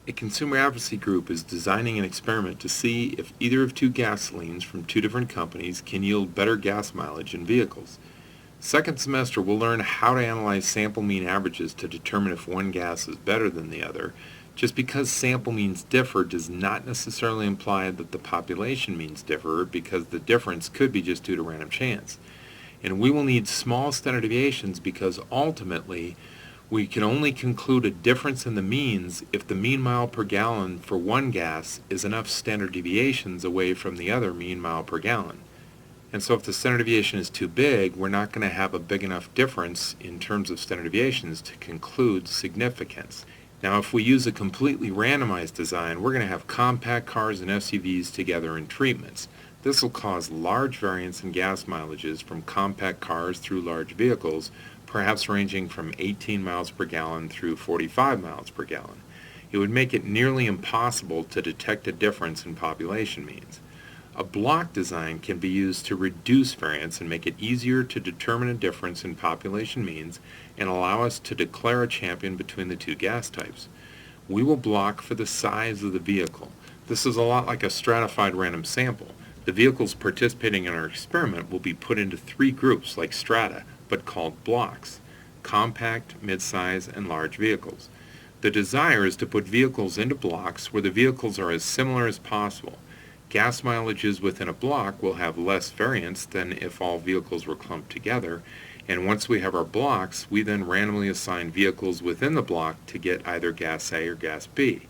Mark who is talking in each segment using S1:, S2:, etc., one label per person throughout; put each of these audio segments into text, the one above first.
S1: A consumer advocacy group is designing an experiment to see if either of two gasolines from two different companies can yield better gas mileage in vehicles. Second semester, we'll learn how to analyze sample mean averages to determine if one gas is better than the other. Just because sample means differ does not necessarily imply that the population means differ, because the difference could be just due to random chance. And we will need small standard deviations because ultimately we can only conclude a difference in the means if the mean mile per gallon for one gas is enough standard deviations away from the other mean mile per gallon. And so if the standard deviation is too big, we're not going to have a big enough difference in terms of standard deviations to conclude significance. Now, if we use a completely randomized design, we're going to have compact cars and SUVs together in treatments. This will cause large variance in gas mileages from compact cars through large vehicles, perhaps ranging from 18 miles per gallon through 45 miles per gallon. It would make it nearly impossible to detect a difference in population means. A block design can be used to reduce variance and make it easier to determine a difference in population means and allow us to declare a champion between the two gas types. We will block for the size of the vehicle. This is a lot like a stratified random sample. The vehicles participating in our experiment will be put into three groups like strata, but called blocks: compact, midsize, and large vehicles. The desire is to put vehicles into blocks where the vehicles are as similar as possible. Gas mileages within a block will have less variance than if all vehicles were clumped together, and once we have our blocks, we then randomly assign vehicles within the block to get either gas A or gas B.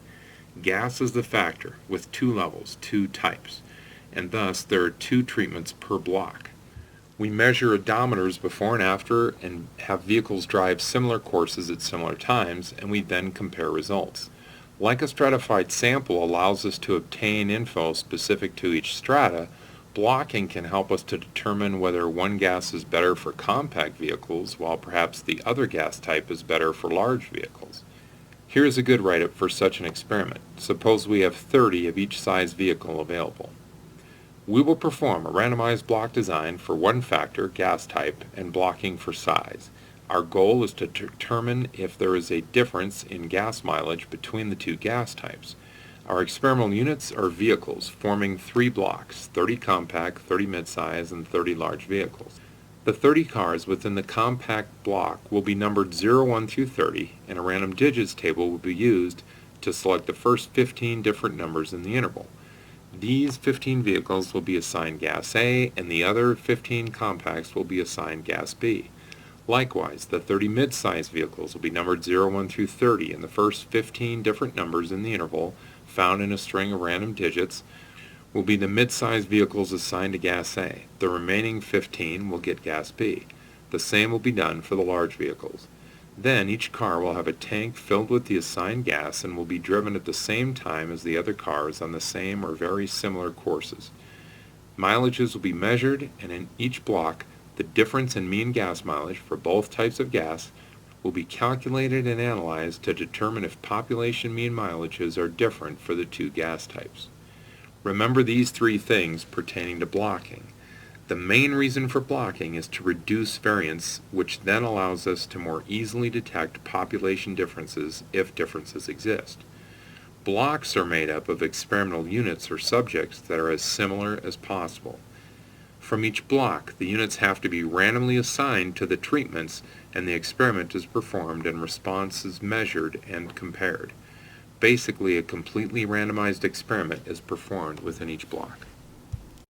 S1: Gas is the factor, with two levels, two types, and thus there are two treatments per block. We measure odometers before and after and have vehicles drive similar courses at similar times, and we then compare results. Like a stratified sample allows us to obtain info specific to each strata, blocking can help us to determine whether one gas is better for compact vehicles while perhaps the other gas type is better for large vehicles. Here's a good write-up for such an experiment. Suppose we have 30 of each size vehicle available. We will perform a randomized block design for one factor, gas type, and blocking for size. Our goal is to determine if there is a difference in gas mileage between the two gas types. Our experimental units are vehicles, forming three blocks: 30 compact, 30 midsize, and 30 large vehicles. The 30 cars within the compact block will be numbered 01 through 30, and a random digits table will be used to select the first 15 different numbers in the interval. These 15 vehicles will be assigned gas A, and the other 15 compacts will be assigned gas B. Likewise, the 30 mid-size vehicles will be numbered 01 through 30, and the first 15 different numbers in the interval, found in a string of random digits, will be the mid-size vehicles assigned to gas A. The remaining 15 will get gas B. The same will be done for the large vehicles. Then each car will have a tank filled with the assigned gas and will be driven at the same time as the other cars on the same or very similar courses. Mileages will be measured, and in each block, the difference in mean gas mileage for both types of gas will be calculated and analyzed to determine if population mean mileages are different for the two gas types. Remember these three things pertaining to blocking. The main reason for blocking is to reduce variance, which then allows us to more easily detect population differences if differences exist. Blocks are made up of experimental units or subjects that are as similar as possible. From each block, the units have to be randomly assigned to the treatments, and the experiment is performed and responses measured and compared. Basically, a completely randomized experiment is performed within each block.